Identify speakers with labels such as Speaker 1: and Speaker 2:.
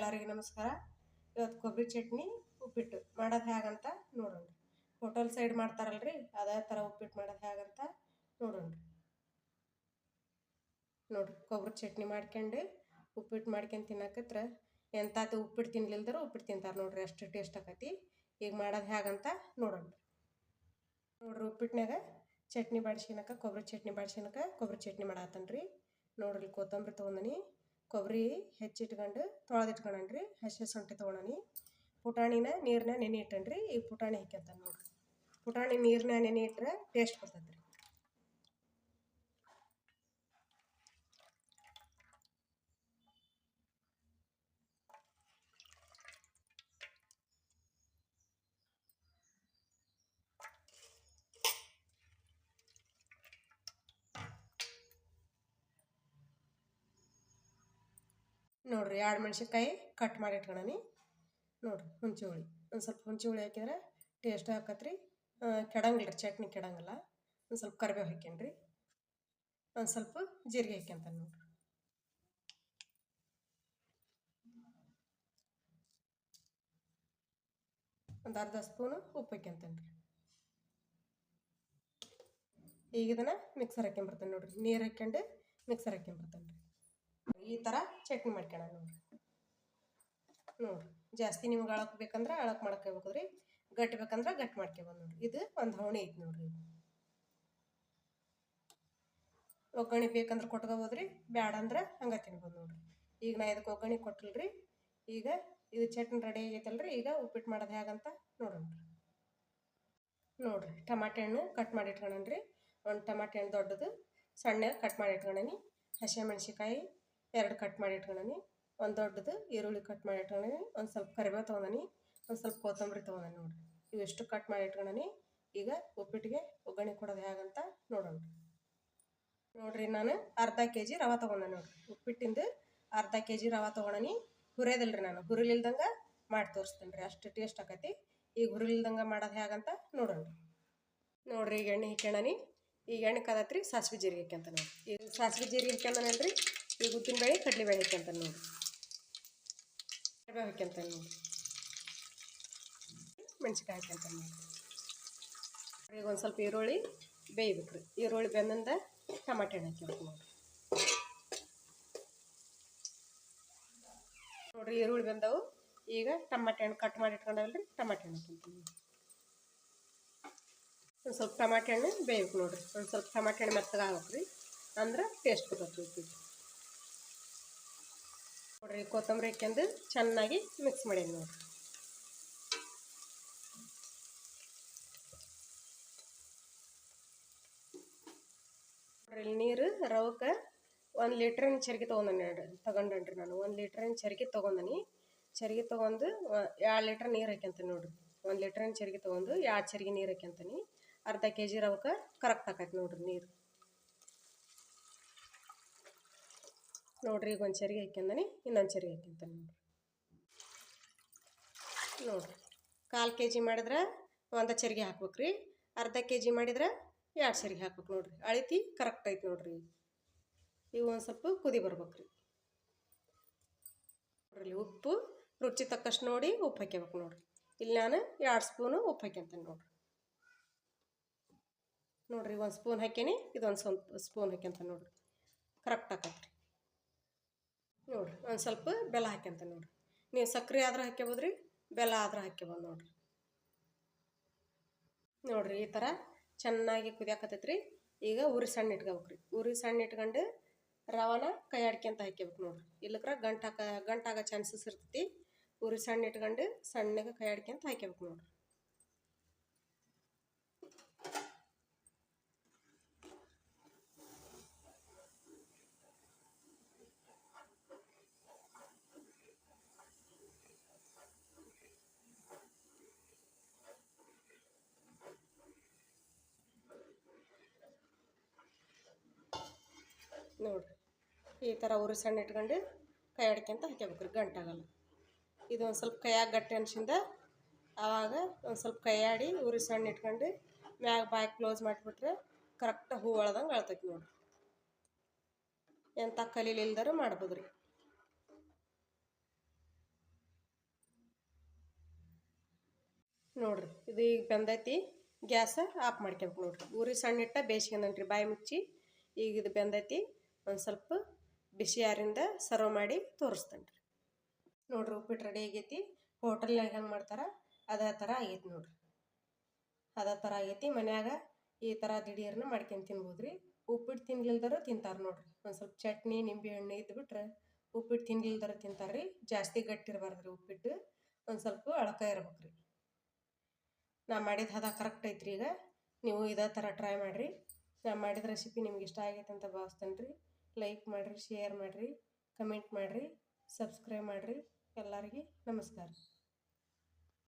Speaker 1: ಎಲ್ಲರಿಗೂ ನಮಸ್ಕಾರ. ಇವತ್ತು ಕೊಬ್ಬರಿ ಚಟ್ನಿ ಉಪ್ಪಿಟ್ಟು ಮಾಡೋದು ಹೇಗಂತ ನೋಡೋಣ. ಹೋಟೆಲ್ ಸೈಡ್ ಮಾಡ್ತಾರಲ್ರಿ ಅದೇ ಥರ ಉಪ್ಪಿಟ್ಟು ಮಾಡೋದು ಹೇಗಂತ ನೋಡೋಣ. ನೋಡ್ರಿ, ಕೊಬ್ಬರಿ ಚಟ್ನಿ ಮಾಡ್ಕೊಂಡು ಉಪ್ಪಿಟ್ಟು ಮಾಡ್ಕೊಂಡು ತಿನ್ನಕತ್ರ ಎಂಥದ್ದು ಉಪ್ಪಿಟ್ಟು ತಿನ್ಲಿಲ್ದರು ಉಪ್ಪಿಟ್ಟು ತಿಂತಾರೆ ನೋಡ್ರಿ, ಅಷ್ಟು ಟೇಸ್ಟ್ ಆಕತಿ. ಈಗ ಮಾಡೋದು ಹೇಗಂತ ನೋಡೋಣ. ನೋಡ್ರಿ, ಉಪ್ಪಿಟ್ಟಿನಾಗ ಚಟ್ನಿ ಬಾಡ್ಸ್ಕೊಳಕ ಕೊಬ್ಬರಿ ಚಟ್ನಿ ಬಾಡ್ಸ್ಕೊಳಕ ಕೊಬ್ಬರಿ ಚಟ್ನಿ ಮಾಡತ್ತನ್ರಿ. ನೋಡ್ರಿ, ಕೊತ್ತಂಬರಿ ತೊಗೊಂಡನಿ, ಕೊಬ್ಬರಿ ಹೆಚ್ಚಿಟ್ಕೊಂಡು ತೊಳೆದಿಟ್ಕೊಂಡ್ರಿ, ಹಸಿ ಶುಂಠಿ ತೊಗೊಂಡನಿ, ಪುಟಾಣಿನ ನೀರನ್ನ ನೆನೆ ಇಟ್ಟನ್ರಿ. ಈಗ ಪುಟಾಣಿ ಹಾಕ್ಯಂತಾನೆ ನೋಡ್ರಿ. ಪುಟಾಣಿ ನೀರನ್ನ ನೆನೆ ಇಟ್ಟರೆ ಟೇಸ್ಟ್ ಬರ್ತೈತೆ ರೀ. ನೋಡ್ರಿ, 2 ಮೆಣಸಿನ್ಕಾಯಿ ಕಟ್ ಮಾಡಿ ಇಟ್ಕೊಳನಿ. ನೋಡ್ರಿ, ಹುಂಚಿ ಹುಳಿ ಒಂದು ಸ್ವಲ್ಪ ಹುಂಚಿ ಹುಳಿ ಹಾಕಿದ್ರೆ ಟೇಸ್ಟ್ ಹಾಕತ್ರಿ, ಕೆಡಂಗಿಲ್ಲ ರೀ, ಚಟ್ನಿ ಕೆಡಂಗಿಲ್ಲ. ಒಂದು ಸ್ವಲ್ಪ ಕರಿಬೇವು ಹಾಕ್ಯನ್ರಿ, ಒಂದು ಸ್ವಲ್ಪ ಜೀರಿಗೆ ಹಾಕ್ಯಂತಾನೆ ನೋಡ್ರಿ. ಒಂದು ಅರ್ಧ ಸ್ಪೂನು ಉಪ್ಪು ಹಾಕ್ಯಂತಾನೆ ರೀ. ಈಗ ಇದನ್ನು ಮಿಕ್ಸರ್ ಹಾಕ್ಯಂಬರ್ತಾನೆ ನೋಡ್ರಿ, ನೀರು ಹಾಕ್ಯಂಡು ಮಿಕ್ಸರ್ ಹಾಕ್ಯಂಬರ್ತಾನೆ ರೀ. ಈ ಥರ ಚಟ್ನಿ ಮಾಡ್ಕೊಳ್ಳೋಣ ನೋಡ್ರಿ. ನೋಡ್ರಿ, ಜಾಸ್ತಿ ನಿಮ್ಗೆ ಅಳಕ್ ಬೇಕಂದ್ರೆ ಅಳಕ್ ಮಾಡ್ಕೋಬೇಕು ರೀ, ಗಟ್ಟಿ ಬೇಕಂದ್ರೆ ಗಟ್ಟಿ ಮಾಡ್ಕೊಬೋದು ನೋಡ್ರಿ. ಇದು ಒಂದು ಹವಣಿ ಐತಿ ನೋಡ್ರಿ. ಒಗ್ಗರಣೆ ಬೇಕಂದ್ರೆ ಕೊಟ್ಕೋಬೋದ್ರಿ, ಬ್ಯಾಡ ಅಂದ್ರೆ ಹಂಗೆ ತಿನ್ಬೋದು ನೋಡ್ರಿ. ಈಗ ನಾ ಇದಕ್ಕೆ ಒಗ್ಗರಣೆ ಕೊಟ್ಟಿಲ್ರಿ. ಈಗ ಇದು ಚಟ್ನಿ ರೆಡಿ ಆಗೈತಲ್ರಿ. ಈಗ ಉಪ್ಪಿಟ್ಟು ಮಾಡೋದು ಹೇಗಂತ ನೋಡೋಣ. ನೋಡ್ರಿ, ಟಮಾಟೆ ಹಣ್ಣು ಕಟ್ ಮಾಡಿ ಇಟ್ಕೊಳನ್ರಿ. ಒಂದು ಟಮಾಟೆ ಹಣ್ಣು ದೊಡ್ಡದು ಸಣ್ಣ ಕಟ್ ಮಾಡಿ ಇಟ್ಕೊಳನಿ. ಹಸಿಮೆಣ್ಸಿಕಾಯಿ 2 ಕಟ್ ಮಾಡಿ ಇಟ್ಕೊಳನಿ. ಒಂದು ದೊಡ್ಡದು ಈರುಳ್ಳಿ ಕಟ್ ಮಾಡಿ ಇಟ್ಕೊಳನಿ. ಒಂದು ಸ್ವಲ್ಪ ಕರಿಬೇವು ತೊಗೊಂಡನಿ, ಒಂದು ಸ್ವಲ್ಪ ಕೊತ್ತಂಬರಿ ತೊಗೊಂಡನಿ ನೋಡ್ರಿ. ಇವೆಷ್ಟು ಕಟ್ ಮಾಡಿ ಇಟ್ಕೊಳನಿ. ಈಗ ಉಪ್ಪಿಟ್ಟಿಗೆ ಒಗ್ಗರಣೆ ಕೊಡೋದು ಹೇಗಂತ ನೋಡೋಣ. ನೋಡ್ರಿ, ನಾನು ಅರ್ಧ kg ರವೆ ತೊಗೊಂಡೆ ನೋಡ್ರಿ. ಉಪ್ಪಿಟ್ಟಿಂದು ಅರ್ಧ kg ರವೆ ತೊಗೊಳನಿ. ಹುರಿಯೋದಿಲ್ರಿ, ನಾನು ಹುರಿಲಿಲ್ದಂಗೆ ಮಾಡಿ ತೋರಿಸ್ತೇನೆ ರೀ, ಅಷ್ಟು ಟೇಸ್ಟ್ ಆಕತಿ. ಈಗ ಹುರಿಲಿಲ್ದಂಗೆ ಮಾಡೋದು ಹೇಗಂತ ನೋಡೋಣ. ನೋಡ್ರಿ, ಈಗ ಎಣ್ಣೆ ಹಾಕ್ಯಣನಿ. ಈಗ ಎಣ್ಣೆ ಕದತ್ರಿ, ಸಾಸಿವೆ ಜೀರಿಗೆ ಹಾಕ್ಯಂತ ನೋಡ್ರಿ. ಈಗ ಸಾಸಿವೆ ಜೀರಿಗೆ ಹಾಕ್ಯಂತಾನಲ್ರಿ. ಈಗ ಉದ್ದಿನಬೇಳೆ ಕಡಲೆಬೇಳೆ ಹಾಕ್ಯಂತಾನೆ ನೋಡ್ರಿ. ಕರಿಬೇವು ಹಾಕ್ಯಂತಾನೆ ನೋಡ್ರಿ. ಮೆಣಸಿನ್ಕಾಯಿ ಹಾಕ್ಯಂತಾನೆ ನೋಡ್ರಿ. ಈಗ ಒಂದು ಸ್ವಲ್ಪ ಈರುಳ್ಳಿ ಬೇಯ್ಬೇಕು ರೀ. ಈರುಳ್ಳಿ ಬೆಂದಿಂದ ಟಮಾಟೆ ಹಣ್ಣು ಹಾಕ್ಯಂತ ನೋಡ್ರಿ. ನೋಡ್ರಿ, ಈರುಳ್ಳಿ ಬೆಂದವು. ಈಗ ಟಮಾಟೆ ಹಣ್ಣು ಕಟ್ ಮಾಡಿ ಇಟ್ಕೊಂಡವಲ್ರಿ, ಟಮಾಟೆ ಹಣ್ಣು ಹಾಕ್ಯಂತೀನಿ. ಒಂದು ಸ್ವಲ್ಪ ಟಮಾಟೆ ಹಣ್ಣು ಬೇಯ್ಬೇಕು ನೋಡ್ರಿ. ಒಂದು ಸ್ವಲ್ಪ ಟಮಾಟೆ ಹಣ್ಣು ಮೆತ್ತಗೆ ಆಗ್ಬೇಕು ರೀ, ಅಂದ್ರೆ ಟೇಸ್ಟ್ ಬರ್ತೈತಿ. ನೋಡ್ರಿ, ಕೊತ್ತಂಬರಿ ಹಾಕ್ಯಂದು ಚೆನ್ನಾಗಿ ಮಿಕ್ಸ್ ಮಾಡೀನಿ ನೋಡ್ರಿ. ನೋಡ್ರಿ, ನೀರು ರವಕ್ಕೆ 1 ಲೀಟ್ರಿನ ಚರ್ಗಿ ತೊಗೊಂಡೇನ್ರಿ ನಾನು. 1 ಲೀಟ್ರಿನ ಚರ್ಗಿ ತೊಗೊಂಡನಿ. ಚರ್ಗಿ ತೊಗೊಂಡು 2 ಲೀಟ್ರ್ ನೀರು ಹಾಕ್ಯಂತೀನಿ ನೋಡ್ರಿ. 1 ಲೀಟ್ರಿನ ಚರ್ಗಿ ತೊಗೊಂಡು 2 ಚರ್ಗಿ ನೀರು ಹಾಕ್ಯಂತೀನಿ. ಅರ್ಧ kg ರವಕ್ಕೆ ಕರೆಕ್ಟ್ ಆಕೈತಿ ನೋಡ್ರಿ ನೀರು. ನೋಡ್ರಿ, ಈಗ ಒಂದು ಚರ್ಗಿ ಹಾಕ್ಯಂದನಿ, ಇನ್ನೊಂದು ಚರ್ಗಿ ಹಾಕ್ಯಂತಾನೆ ನೋಡ್ರಿ. ನೋಡ್ರಿ, 1/4 kg ಮಾಡಿದ್ರೆ 1 ಚರ್ಗಿ ಹಾಕ್ಬೇಕು ರೀ. ಅರ್ಧ kg ಮಾಡಿದ್ರೆ 2 ಚರ್ಗಿ ಹಾಕ್ಬೇಕು ನೋಡ್ರಿ. ಅಳತಿ ಕರೆಕ್ಟ್ ಐತಿ ನೋಡ್ರಿ. ಈಗ ಒಂದು ಸ್ವಲ್ಪ ಕುದಿ ಬರ್ಬೇಕು ರೀ. ನೋಡ್ರಿ, ಉಪ್ಪು ರುಚಿ ತಕ್ಕಷ್ಟು ನೋಡಿ ಉಪ್ಪು ಹಾಕ್ಯಬೇಕು ನೋಡ್ರಿ. ಇಲ್ಲಿ ನಾನು 2 ಸ್ಪೂನು ಉಪ್ಪು ಹಾಕ್ಯಂತೇನೆ ನೋಡ್ರಿ. ನೋಡ್ರಿ, 1 ಸ್ಪೂನ್ ಹಾಕ್ಯನಿ, ಇದೊಂದು ಸ್ವಲ್ಪ ಸ್ಪೂನ್ ಹಾಕ್ಯಂತಾನೆ ನೋಡ್ರಿ. ಕರೆಕ್ಟ್ ಆಕೈತ್ರಿ. ನೋಡ್ರಿ, ಒಂದು ಸ್ವಲ್ಪ ಬೆಲ್ಲ ಹಾಕ್ಯಂತಾನೆ ನೋಡ್ರಿ. ನೀವು ಸಕ್ಕರೆ ಆದ್ರೆ ಹಾಕ್ಯಬೋದ್ರಿ, ಬೆಲ್ಲ ಆದ್ರೆ ಹಾಕ್ಯಬೋದು ನೋಡ್ರಿ. ನೋಡ್ರಿ, ಈ ಥರ ಚೆನ್ನಾಗಿ ಕುದಿಯಾಕತ್ತೈತ್ರಿ. ಈಗ ಉರಿ ಸಣ್ಣ ಇಟ್ಕೋಬೇಕು ರೀ. ಉರಿ ಸಣ್ಣ ಇಟ್ಕೊಂಡು ರವಾನ ಕೈ ಆಡ್ಕೊಂತ ಹಾಕ್ಯಬೇಕು ನೋಡ್ರಿ. ಇಲ್ಲಕ್ರ ಗಂಟಾಗೋ ಚಾನ್ಸಸ್ ಇರ್ತೈತಿ. ಉರಿ ಸಣ್ಣ ಇಟ್ಕೊಂಡು ಸಣ್ಣಗೆ ಕೈ ಆಡ್ಕೊಂತ ಹಾಕ್ಯಬೇಕು ನೋಡ್ರಿ. ನೋಡ್ರಿ, ಈ ಥರ ಉರಿ ಸಣ್ಣ ಇಟ್ಕೊಂಡು ಕೈ ಆಡ್ಕೊಂತ ಹಾಕ್ಯಬೇಕು ರೀ, ಗಂಟಾಗಲ್ಲ. ಇದು ಒಂದು ಸ್ವಲ್ಪ ಕೈಯಾಗ ಗಟ್ಟಿ ಅನ್ಸಿಂದ ಆವಾಗ ಒಂದು ಸ್ವಲ್ಪ ಕೈ ಆಡಿ ಉರಿ ಸಣ್ಣ ಇಟ್ಕೊಂಡು ಮ್ಯಾಗ ಬಾಯಿ ಕ್ಲೋಸ್ ಮಾಡಿಬಿಟ್ರೆ ಕರೆಕ್ಟ್ ಹೂ ಒಳ್ದಂಗೆ ಅಳ್ತೈತಿ ನೋಡ್ರಿ. ಎಂಥ ಕಲೀಲಿಲ್ದರು ಮಾಡ್ಬೋದು ರೀ. ನೋಡಿರಿ ಇದು ಈಗ ಬೆಂದೈತಿ. ಗ್ಯಾಸ ಆಫ್ ಮಾಡ್ಕೊಬೇಕು ನೋಡಿರಿ. ಉರಿ ಸಣ್ಣ ಇಟ್ಟ ಬೇಯಿಸ್ಕೊಂಡನ್ರಿ ಬಾಯಿ ಮುಚ್ಚಿ. ಈಗ ಇದು ಬೆಂದೈತಿ. ಒಂದು ಸ್ವಲ್ಪ ಬಿಸಿ ಆರಿಂದ ಸರ್ವ್ ಮಾಡಿ ತೋರಿಸ್ತೇನೆ ರೀ. ನೋಡಿರಿ ಉಪ್ಪಿಟ್ಟು ರೆಡಿ ಆಗೈತಿ. ಹೋಟೆಲ್ನಾಗ ಹೆಂಗೆ ಮಾಡ್ತಾರೆ ಅದೇ ಥರ ಆಗೈತಿ ನೋಡಿರಿ. ಅದೇ ಥರ ಆಗೈತಿ. ಮನ್ಯಾಗ ಈ ಥರ ದಿಢೀರ್ನ ಮಾಡ್ಕೊಂಡು ತಿನ್ಬೋದು ರೀ. ಉಪ್ಪಿಟ್ಟು ತಿನ್ಲಿಲ್ದರು ತಿಂತಾರೆ ನೋಡಿರಿ. ಒಂದು ಸ್ವಲ್ಪ ಚಟ್ನಿ ನಿಂಬೆ ಹಣ್ಣು ಇದ್ಬಿಟ್ರೆ ಉಪ್ಪಿಟ್ಟು ತಿನ್ಲಿಲ್ದರು ತಿಂತಾರೆ ರೀ. ಜಾಸ್ತಿ ಗಟ್ಟಿ ಇರಬಾರ್ದು ರೀ ಉಪ್ಪಿಟ್ಟು, ಒಂದು ಸ್ವಲ್ಪ ಅಳಕ ಇರ್ಬೇಕು ರೀ. ನಾ ಮಾಡಿದ ಹದ ಕರೆಕ್ಟ್ ಐತ್ರಿ. ಈಗ ನೀವು ಇದೇ ಥರ ಟ್ರೈ ಮಾಡಿರಿ. ನಾ ಮಾಡಿದ ರೆಸಿಪಿ ನಿಮ್ಗೆ ಇಷ್ಟ ಆಗೈತೆ ಅಂತ ಭಾವಿಸ್ತೇನೆ ರೀ. ಲೈಕ್ ಮಾಡಿರಿ, ಶೇರ್ ಮಾಡಿರಿ, ಕಮೆಂಟ್ ಮಾಡಿರಿ, ಸಬ್ಸ್ಕ್ರೈಬ್ ಮಾಡಿರಿ. ಎಲ್ಲರಿಗೆ ನಮಸ್ಕಾರ.